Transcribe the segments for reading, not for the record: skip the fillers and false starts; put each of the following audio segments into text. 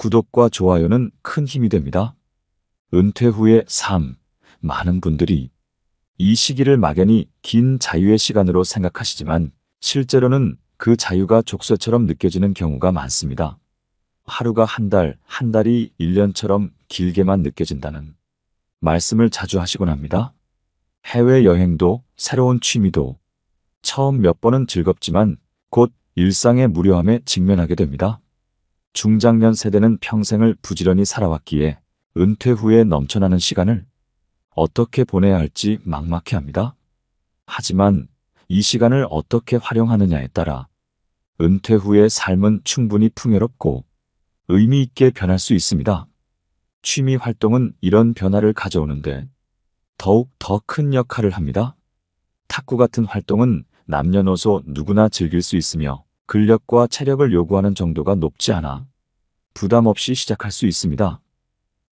구독과 좋아요는 큰 힘이 됩니다. 은퇴 후의 삶, 많은 분들이 이 시기를 막연히 긴 자유의 시간으로 생각하시지만 실제로는 그 자유가 족쇄처럼 느껴지는 경우가 많습니다. 하루가 한 달, 한 달이 1년처럼 길게만 느껴진다는 말씀을 자주 하시곤 합니다. 해외여행도 새로운 취미도 처음 몇 번은 즐겁지만 곧 일상의 무료함에 직면하게 됩니다. 중장년 세대는 평생을 부지런히 살아왔기에 은퇴 후에 넘쳐나는 시간을 어떻게 보내야 할지 막막해합니다. 하지만 이 시간을 어떻게 활용하느냐에 따라 은퇴 후의 삶은 충분히 풍요롭고 의미 있게 변할 수 있습니다. 취미 활동은 이런 변화를 가져오는데 더욱 더 큰 역할을 합니다. 탁구 같은 활동은 남녀노소 누구나 즐길 수 있으며 근력과 체력을 요구하는 정도가 높지 않아 부담 없이 시작할 수 있습니다.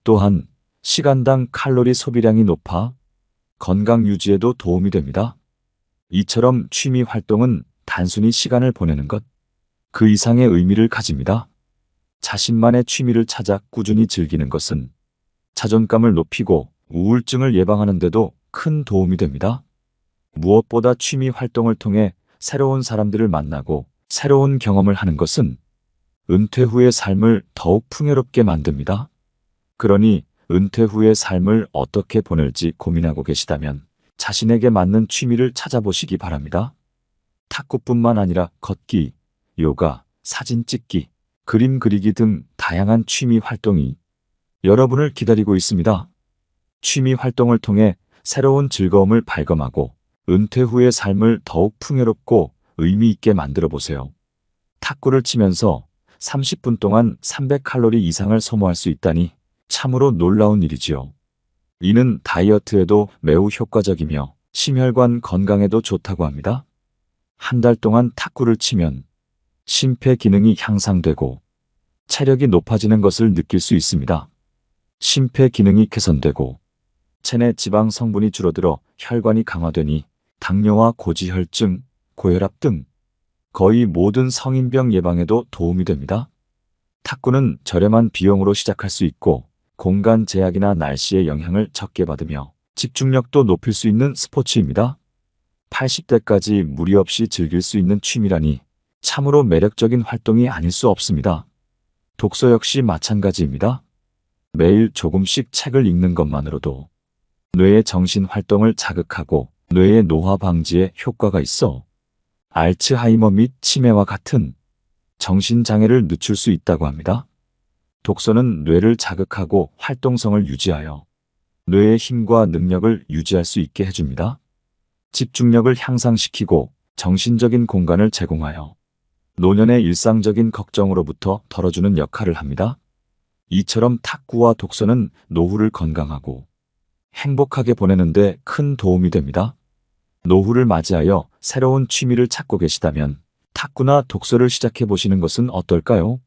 또한 시간당 칼로리 소비량이 높아 건강 유지에도 도움이 됩니다. 이처럼 취미 활동은 단순히 시간을 보내는 것, 그 이상의 의미를 가집니다. 자신만의 취미를 찾아 꾸준히 즐기는 것은 자존감을 높이고 우울증을 예방하는 데도 큰 도움이 됩니다. 무엇보다 취미 활동을 통해 새로운 사람들을 만나고 새로운 경험을 하는 것은 은퇴 후의 삶을 더욱 풍요롭게 만듭니다. 그러니 은퇴 후의 삶을 어떻게 보낼지 고민하고 계시다면 자신에게 맞는 취미를 찾아보시기 바랍니다. 탁구뿐만 아니라 걷기, 요가, 사진 찍기, 그림 그리기 등 다양한 취미 활동이 여러분을 기다리고 있습니다. 취미 활동을 통해 새로운 즐거움을 발견하고 은퇴 후의 삶을 더욱 풍요롭고 의미 있게 만들어 보세요. 탁구를 치면서 30분 동안 300칼로리 이상을 소모할 수 있다니 참으로 놀라운 일이지요. 이는 다이어트에도 매우 효과적이며 심혈관 건강에도 좋다고 합니다. 한 달 동안 탁구를 치면 심폐 기능이 향상되고 체력이 높아지는 것을 느낄 수 있습니다. 심폐 기능이 개선되고 체내 지방 성분이 줄어들어 혈관이 강화되니 당뇨와 고지혈증, 고혈압 등 거의 모든 성인병 예방에도 도움이 됩니다. 탁구는 저렴한 비용으로 시작할 수 있고 공간 제약이나 날씨의 영향을 적게 받으며 집중력도 높일 수 있는 스포츠입니다. 80대까지 무리 없이 즐길 수 있는 취미라니 참으로 매력적인 활동이 아닐 수 없습니다. 독서 역시 마찬가지입니다. 매일 조금씩 책을 읽는 것만으로도 뇌의 정신 활동을 자극하고 뇌의 노화 방지에 효과가 있어 알츠하이머 및 치매와 같은 정신장애를 늦출 수 있다고 합니다. 독서는 뇌를 자극하고 활동성을 유지하여 뇌의 힘과 능력을 유지할 수 있게 해줍니다. 집중력을 향상시키고 정신적인 공간을 제공하여 노년의 일상적인 걱정으로부터 덜어주는 역할을 합니다. 이처럼 탁구와 독서는 노후를 건강하고 행복하게 보내는 데 큰 도움이 됩니다. 노후를 맞이하여 새로운 취미를 찾고 계시다면 탁구나 독서를 시작해 보시는 것은 어떨까요?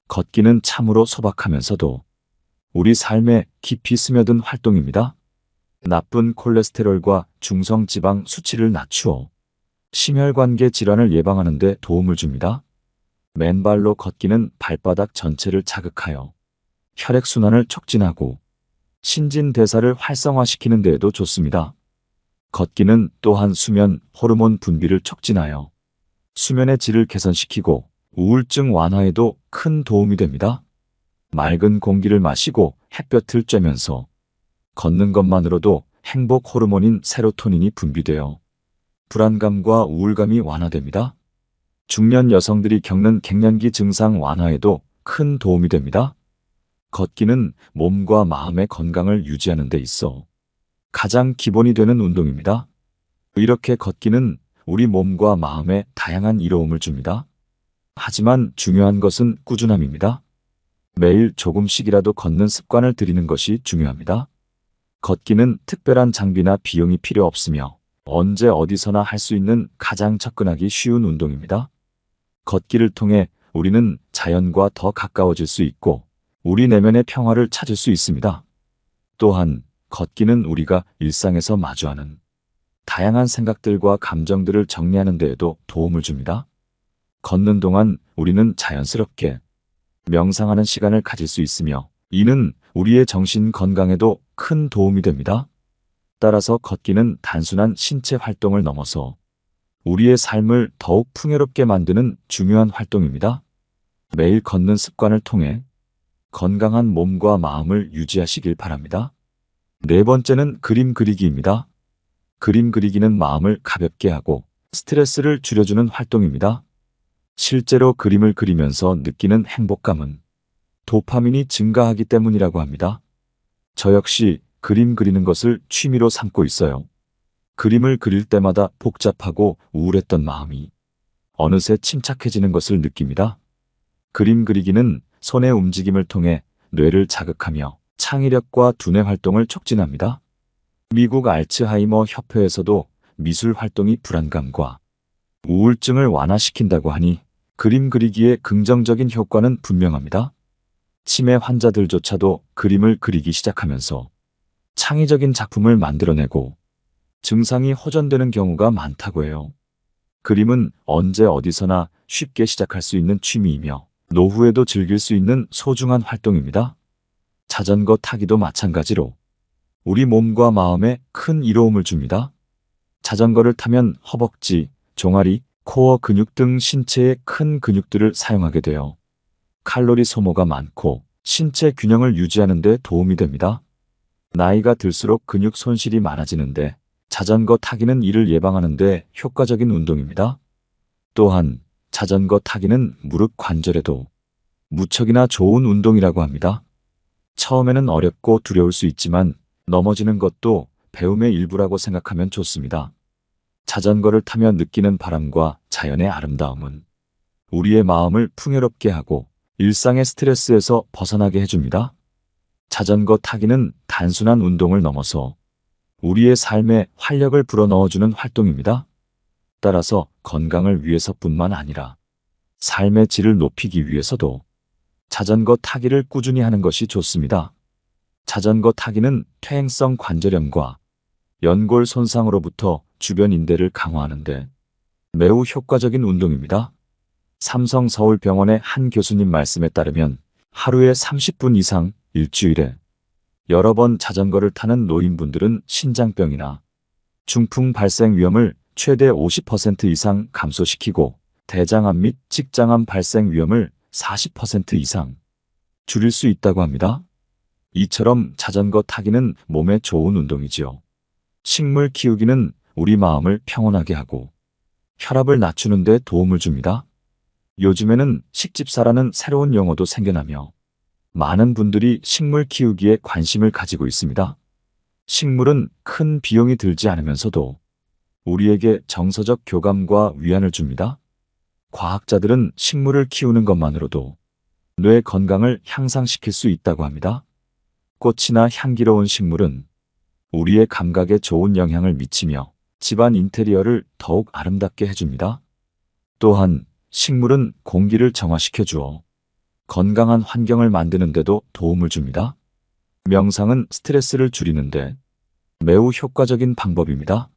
걷기는 참으로 소박하면서도 우리 삶에 깊이 스며든 활동입니다. 나쁜 콜레스테롤과 중성지방 수치를 낮추어 심혈관계 질환을 예방하는 데 도움을 줍니다. 맨발로 걷기는 발바닥 전체를 자극하여 혈액순환을 촉진하고 신진대사를 활성화시키는 데에도 좋습니다. 걷기는 또한 수면 호르몬 분비를 촉진하여 수면의 질을 개선시키고 우울증 완화에도 큰 도움이 됩니다. 맑은 공기를 마시고 햇볕을 쬐면서 걷는 것만으로도 행복 호르몬인 세로토닌이 분비되어 불안감과 우울감이 완화됩니다. 중년 여성들이 겪는 갱년기 증상 완화에도 큰 도움이 됩니다. 걷기는 몸과 마음의 건강을 유지하는 데 있어 가장 기본이 되는 운동입니다. 이렇게 걷기는 우리 몸과 마음에 다양한 이로움을 줍니다. 하지만 중요한 것은 꾸준함입니다. 매일 조금씩이라도 걷는 습관을 들이는 것이 중요합니다. 걷기는 특별한 장비나 비용이 필요 없으며 언제 어디서나 할 수 있는 가장 접근하기 쉬운 운동입니다. 걷기를 통해 우리는 자연과 더 가까워질 수 있고 우리 내면의 평화를 찾을 수 있습니다. 또한 걷기는 우리가 일상에서 마주하는 다양한 생각들과 감정들을 정리하는 데에도 도움을 줍니다. 걷는 동안 우리는 자연스럽게 명상하는 시간을 가질 수 있으며 이는 우리의 정신 건강에도 큰 도움이 됩니다. 따라서 걷기는 단순한 신체 활동을 넘어서 우리의 삶을 더욱 풍요롭게 만드는 중요한 활동입니다. 매일 걷는 습관을 통해 건강한 몸과 마음을 유지하시길 바랍니다. 네 번째는 그림 그리기입니다. 그림 그리기는 마음을 가볍게 하고 스트레스를 줄여주는 활동입니다. 실제로 그림을 그리면서 느끼는 행복감은 도파민이 증가하기 때문이라고 합니다. 저 역시 그림 그리는 것을 취미로 삼고 있어요. 그림을 그릴 때마다 복잡하고 우울했던 마음이 어느새 침착해지는 것을 느낍니다. 그림 그리기는 손의 움직임을 통해 뇌를 자극하며 창의력과 두뇌 활동을 촉진합니다. 미국 알츠하이머 협회에서도 미술 활동이 불안감과 우울증을 완화시킨다고 하니 그림 그리기의 긍정적인 효과는 분명합니다. 치매 환자들조차도 그림을 그리기 시작하면서 창의적인 작품을 만들어내고 증상이 호전되는 경우가 많다고 해요. 그림은 언제 어디서나 쉽게 시작할 수 있는 취미이며 노후에도 즐길 수 있는 소중한 활동입니다. 자전거 타기도 마찬가지로 우리 몸과 마음에 큰 이로움을 줍니다. 자전거를 타면 허벅지, 종아리, 코어 근육 등 신체의 큰 근육들을 사용하게 되어 칼로리 소모가 많고 신체 균형을 유지하는 데 도움이 됩니다. 나이가 들수록 근육 손실이 많아지는데 자전거 타기는 이를 예방하는 데 효과적인 운동입니다. 또한 자전거 타기는 무릎 관절에도 무척이나 좋은 운동이라고 합니다. 처음에는 어렵고 두려울 수 있지만 넘어지는 것도 배움의 일부라고 생각하면 좋습니다. 자전거를 타며 느끼는 바람과 자연의 아름다움은 우리의 마음을 풍요롭게 하고 일상의 스트레스에서 벗어나게 해줍니다. 자전거 타기는 단순한 운동을 넘어서 우리의 삶에 활력을 불어넣어주는 활동입니다. 따라서 건강을 위해서뿐만 아니라 삶의 질을 높이기 위해서도 자전거 타기를 꾸준히 하는 것이 좋습니다. 자전거 타기는 퇴행성 관절염과 연골 손상으로부터 주변 인대를 강화하는데 매우 효과적인 운동입니다. 삼성 서울병원의 한 교수님 말씀에 따르면 하루에 30분 이상 일주일에 여러 번 자전거를 타는 노인분들은 신장병이나 중풍 발생 위험을 최대 50% 이상 감소시키고 대장암 및 직장암 발생 위험을 40% 이상 줄일 수 있다고 합니다. 이처럼 자전거 타기는 몸에 좋은 운동이지요. 식물 키우기는 우리 마음을 평온하게 하고 혈압을 낮추는 데 도움을 줍니다. 요즘에는 식집사라는 새로운 용어도 생겨나며 많은 분들이 식물 키우기에 관심을 가지고 있습니다. 식물은 큰 비용이 들지 않으면서도 우리에게 정서적 교감과 위안을 줍니다. 과학자들은 식물을 키우는 것만으로도 뇌 건강을 향상시킬 수 있다고 합니다. 꽃이나 향기로운 식물은 우리의 감각에 좋은 영향을 미치며 집안 인테리어를 더욱 아름답게 해줍니다. 또한 식물은 공기를 정화시켜 주어 건강한 환경을 만드는 데도 도움을 줍니다. 명상은 스트레스를 줄이는데 매우 효과적인 방법입니다.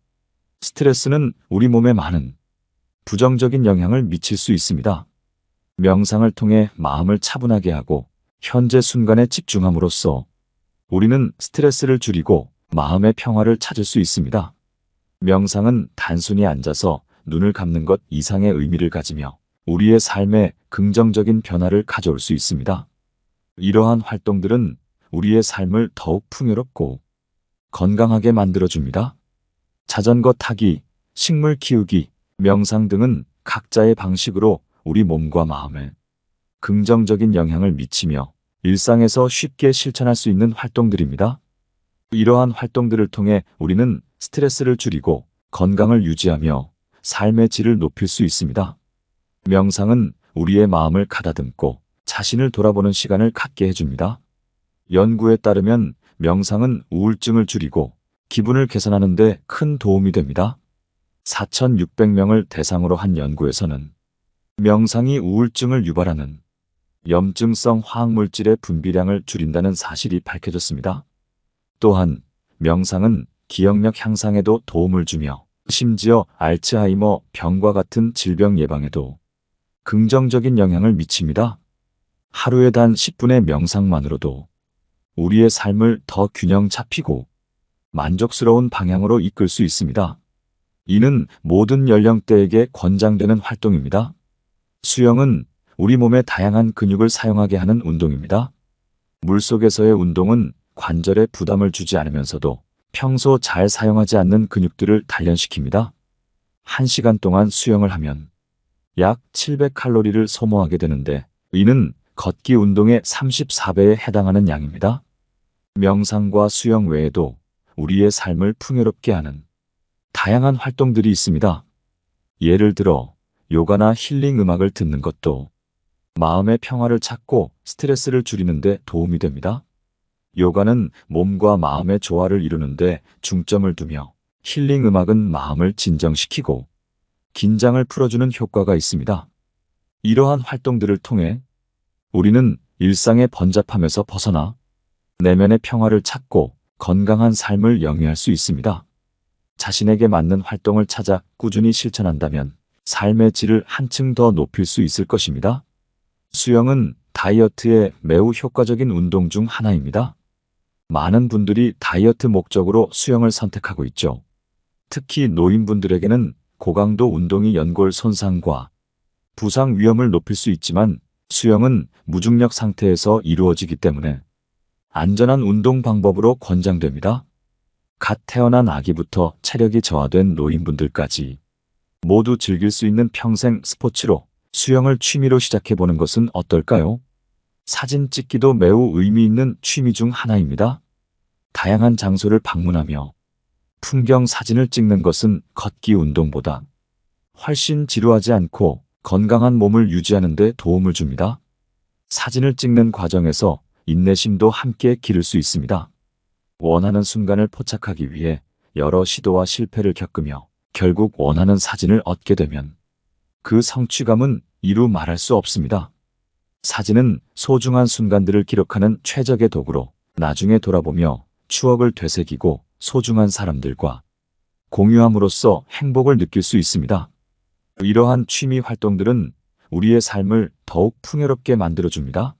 스트레스는 우리 몸에 많은 부정적인 영향을 미칠 수 있습니다. 명상을 통해 마음을 차분하게 하고 현재 순간에 집중함으로써 우리는 스트레스를 줄이고 마음의 평화를 찾을 수 있습니다. 명상은 단순히 앉아서 눈을 감는 것 이상의 의미를 가지며 우리의 삶에 긍정적인 변화를 가져올 수 있습니다. 이러한 활동들은 우리의 삶을 더욱 풍요롭고 건강하게 만들어줍니다. 자전거 타기, 식물 키우기, 명상 등은 각자의 방식으로 우리 몸과 마음에 긍정적인 영향을 미치며 일상에서 쉽게 실천할 수 있는 활동들입니다. 이러한 활동들을 통해 우리는 스트레스를 줄이고 건강을 유지하며 삶의 질을 높일 수 있습니다. 명상은 우리의 마음을 가다듬고 자신을 돌아보는 시간을 갖게 해줍니다. 연구에 따르면 명상은 우울증을 줄이고 기분을 개선하는 데 큰 도움이 됩니다. 4,600명을 대상으로 한 연구에서는 명상이 우울증을 유발하는 염증성 화학물질의 분비량을 줄인다는 사실이 밝혀졌습니다. 또한 명상은 기억력 향상에도 도움을 주며 심지어 알츠하이머 병과 같은 질병 예방에도 긍정적인 영향을 미칩니다. 하루에 단 10분의 명상만으로도 우리의 삶을 더 균형 잡히고 만족스러운 방향으로 이끌 수 있습니다. 이는 모든 연령대에게 권장되는 활동입니다. 수영은 우리 몸의 다양한 근육을 사용하게 하는 운동입니다. 물속에서의 운동은 관절에 부담을 주지 않으면서도 평소 잘 사용하지 않는 근육들을 단련시킵니다. 1시간 동안 수영을 하면 약 700칼로리를 소모하게 되는데 이는 걷기 운동의 34배에 해당하는 양입니다. 명상과 수영 외에도 우리의 삶을 풍요롭게 하는 다양한 활동들이 있습니다. 예를 들어 요가나 힐링 음악을 듣는 것도 마음의 평화를 찾고 스트레스를 줄이는 데 도움이 됩니다. 요가는 몸과 마음의 조화를 이루는 데 중점을 두며 힐링 음악은 마음을 진정시키고 긴장을 풀어주는 효과가 있습니다. 이러한 활동들을 통해 우리는 일상의 번잡함에서 벗어나 내면의 평화를 찾고 건강한 삶을 영위할 수 있습니다. 자신에게 맞는 활동을 찾아 꾸준히 실천한다면 삶의 질을 한층 더 높일 수 있을 것입니다. 수영은 다이어트에 매우 효과적인 운동 중 하나입니다. 많은 분들이 다이어트 목적으로 수영을 선택하고 있죠. 특히 노인분들에게는 고강도 운동이 연골 손상과 부상 위험을 높일 수 있지만 수영은 무중력 상태에서 이루어지기 때문에 안전한 운동 방법으로 권장됩니다. 갓 태어난 아기부터 체력이 저하된 노인분들까지 모두 즐길 수 있는 평생 스포츠로 수영을 취미로 시작해보는 것은 어떨까요? 사진 찍기도 매우 의미 있는 취미 중 하나입니다. 다양한 장소를 방문하며 풍경 사진을 찍는 것은 걷기 운동보다 훨씬 지루하지 않고 건강한 몸을 유지하는 데 도움을 줍니다. 사진을 찍는 과정에서 인내심도 함께 기를 수 있습니다. 원하는 순간을 포착하기 위해 여러 시도와 실패를 겪으며 결국 원하는 사진을 얻게 되면 그 성취감은 이루 말할 수 없습니다. 사진은 소중한 순간들을 기록하는 최적의 도구로 나중에 돌아보며 추억을 되새기고 소중한 사람들과 공유함으로써 행복을 느낄 수 있습니다. 이러한 취미 활동들은 우리의 삶을 더욱 풍요롭게 만들어줍니다.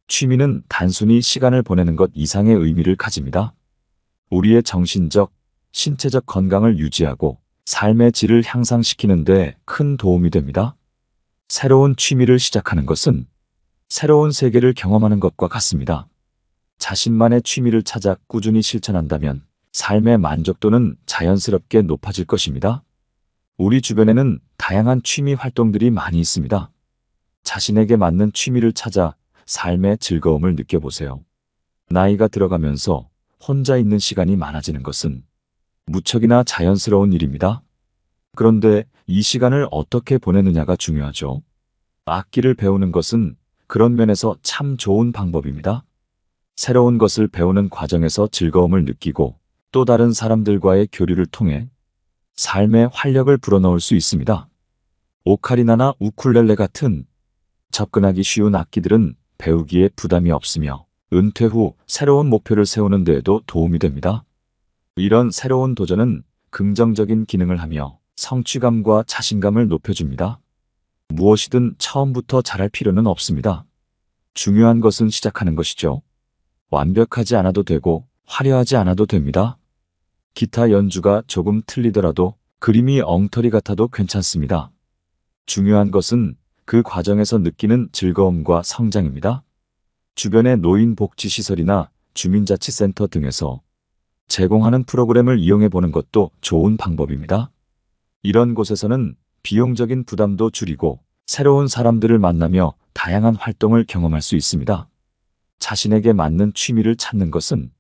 취미는 단순히 시간을 보내는 것 이상의 의미를 가집니다. 우리의 정신적, 신체적 건강을 유지하고 삶의 질을 향상시키는 데 큰 도움이 됩니다. 새로운 취미를 시작하는 것은 새로운 세계를 경험하는 것과 같습니다. 자신만의 취미를 찾아 꾸준히 실천한다면 삶의 만족도는 자연스럽게 높아질 것입니다. 우리 주변에는 다양한 취미 활동들이 많이 있습니다. 자신에게 맞는 취미를 찾아 삶의 즐거움을 느껴보세요. 나이가 들어가면서 혼자 있는 시간이 많아지는 것은 무척이나 자연스러운 일입니다. 그런데 이 시간을 어떻게 보내느냐가 중요하죠. 악기를 배우는 것은 그런 면에서 참 좋은 방법입니다. 새로운 것을 배우는 과정에서 즐거움을 느끼고 또 다른 사람들과의 교류를 통해 삶의 활력을 불어넣을 수 있습니다. 오카리나나 우쿨렐레 같은 접근하기 쉬운 악기들은 배우기에 부담이 없으며 은퇴 후 새로운 목표를 세우는 데에도 도움이 됩니다. 이런 새로운 도전은 긍정적인 기능을 하며 성취감과 자신감을 높여줍니다. 무엇이든 처음부터 잘할 필요는 없습니다. 중요한 것은 시작하는 것이죠. 완벽하지 않아도 되고 화려하지 않아도 됩니다. 기타 연주가 조금 틀리더라도 그림이 엉터리 같아도 괜찮습니다. 중요한 것은 그 과정에서 느끼는 즐거움과 성장입니다. 주변의 노인복지시설이나 주민자치센터 등에서 제공하는 프로그램을 이용해 보는 것도 좋은 방법입니다. 이런 곳에서는 비용적인 부담도 줄이고 새로운 사람들을 만나며 다양한 활동을 경험할 수 있습니다. 자신에게 맞는 취미를 찾는 것은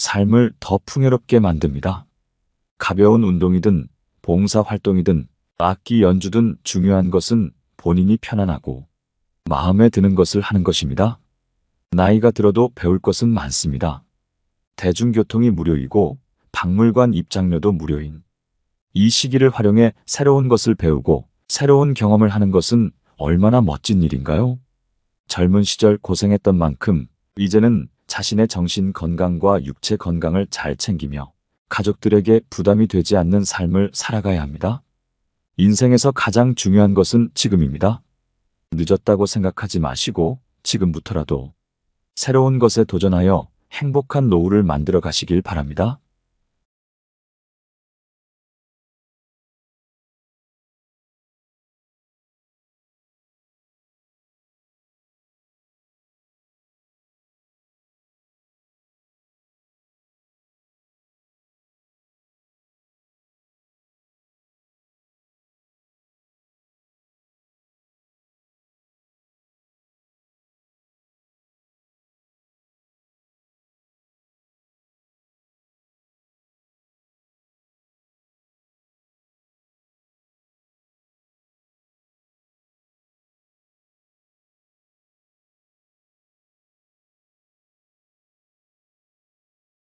삶을 더 풍요롭게 만듭니다. 가벼운 운동이든 봉사활동이든 악기 연주든 중요한 것은 본인이 편안하고 마음에 드는 것을 하는 것입니다. 나이가 들어도 배울 것은 많습니다. 대중교통이 무료이고 박물관 입장료도 무료인 이 시기를 활용해 새로운 것을 배우고 새로운 경험을 하는 것은 얼마나 멋진 일인가요? 젊은 시절 고생했던 만큼 이제는 자신의 정신 건강과 육체 건강을 잘 챙기며 가족들에게 부담이 되지 않는 삶을 살아가야 합니다. 인생에서 가장 중요한 것은 지금입니다. 늦었다고 생각하지 마시고 지금부터라도 새로운 것에 도전하여 행복한 노후를 만들어 가시길 바랍니다.